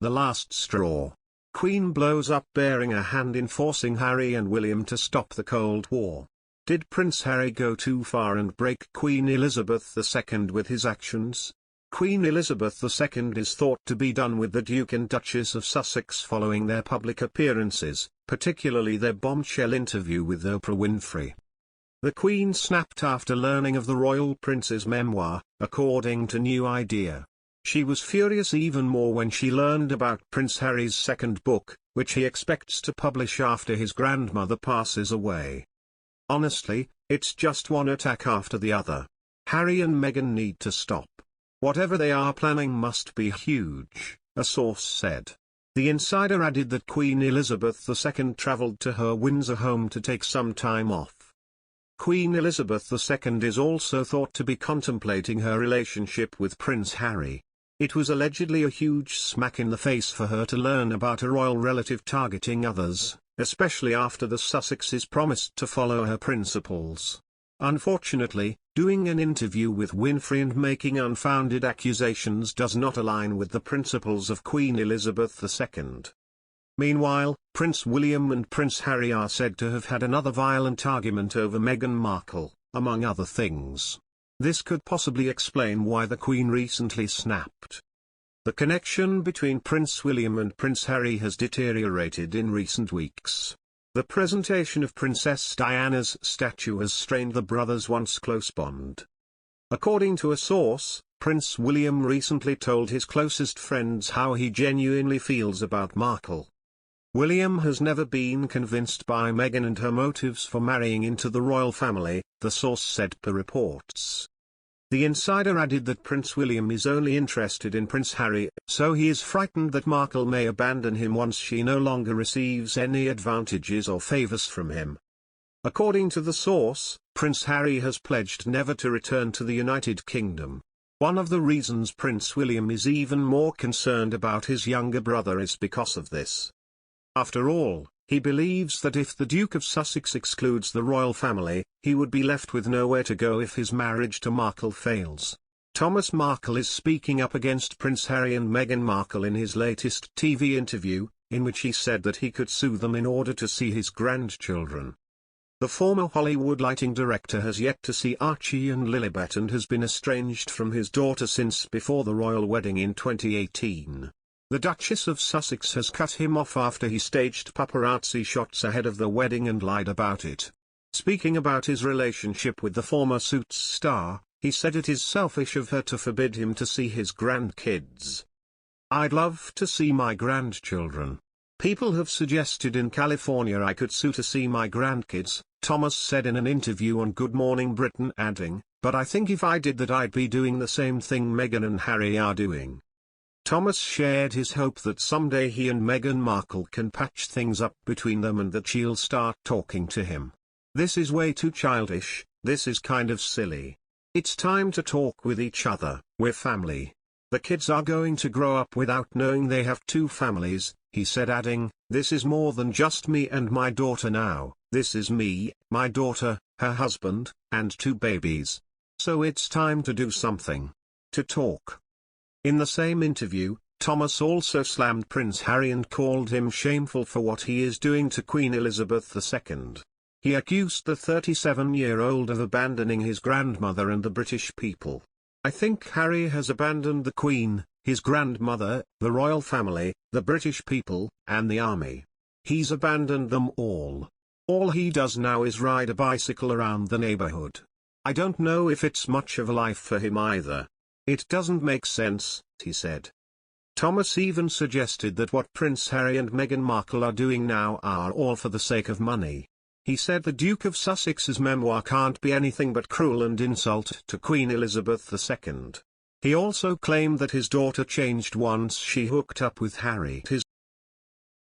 The last straw. Queen blows up bearing a hand in forcing Harry and William to stop the Cold War. Did Prince Harry go too far and break Queen Elizabeth II with his actions? Queen Elizabeth II is thought to be done with the Duke and Duchess of Sussex following their public appearances, particularly their bombshell interview with Oprah Winfrey. The Queen snapped after learning of the royal prince's memoir, according to New Idea. She was furious even more when she learned about Prince Harry's second book, which he expects to publish after his grandmother passes away. Honestly, it's just one attack after the other. Harry and Meghan need to stop. Whatever they are planning must be huge, a source said. The insider added that Queen Elizabeth II travelled to her Windsor home to take some time off. Queen Elizabeth II is also thought to be contemplating her relationship with Prince Harry. It was allegedly a huge smack in the face for her to learn about a royal relative targeting others, especially after the Sussexes promised to follow her principles. Unfortunately, doing an interview with Winfrey and making unfounded accusations does not align with the principles of Queen Elizabeth II. Meanwhile, Prince William and Prince Harry are said to have had another violent argument over Meghan Markle, among other things. This could possibly explain why the Queen recently snapped. The connection between Prince William and Prince Harry has deteriorated in recent weeks. The presentation of Princess Diana's statue has strained the brothers' once close bond. According to a source, Prince William recently told his closest friends how he genuinely feels about Markle. William has never been convinced by Meghan and her motives for marrying into the royal family, the source said per reports. The insider added that Prince William is only interested in Prince Harry, so he is frightened that Markle may abandon him once she no longer receives any advantages or favours from him. According to the source, Prince Harry has pledged never to return to the United Kingdom. One of the reasons Prince William is even more concerned about his younger brother is because of this. After all, he believes that if the Duke of Sussex excludes the royal family, he would be left with nowhere to go if his marriage to Markle fails. Thomas Markle is speaking up against Prince Harry and Meghan Markle in his latest TV interview, in which he said that he could sue them in order to see his grandchildren. The former Hollywood lighting director has yet to see Archie and Lilibet and has been estranged from his daughter since before the royal wedding in 2018. The Duchess of Sussex has cut him off after he staged paparazzi shots ahead of the wedding and lied about it. Speaking about his relationship with the former Suits star, he said it is selfish of her to forbid him to see his grandkids. "I'd love to see my grandchildren. People have suggested in California I could sue to see my grandkids," Thomas said in an interview on Good Morning Britain, adding, "But I think if I did that I'd be doing the same thing Meghan and Harry are doing." Thomas shared his hope that someday he and Meghan Markle can patch things up between them and that she'll start talking to him. "This is way too childish, this is kind of silly. It's time to talk with each other, we're family. The kids are going to grow up without knowing they have two families," he said, adding, "This is more than just me and my daughter now, this is me, my daughter, her husband, and two babies. So it's time to do something. To talk." In the same interview, Thomas also slammed Prince Harry and called him shameful for what he is doing to Queen Elizabeth II. He accused the 37-year-old of abandoning his grandmother and the British people. "I think Harry has abandoned the Queen, his grandmother, the royal family, the British people, and the army. He's abandoned them all. All he does now is ride a bicycle around the neighborhood. I don't know if it's much of a life for him either. It doesn't make sense," he said. Thomas even suggested that what Prince Harry and Meghan Markle are doing now are all for the sake of money. He said the Duke of Sussex's memoir can't be anything but cruel and insult to Queen Elizabeth II. He also claimed that his daughter changed once she hooked up with Harry. His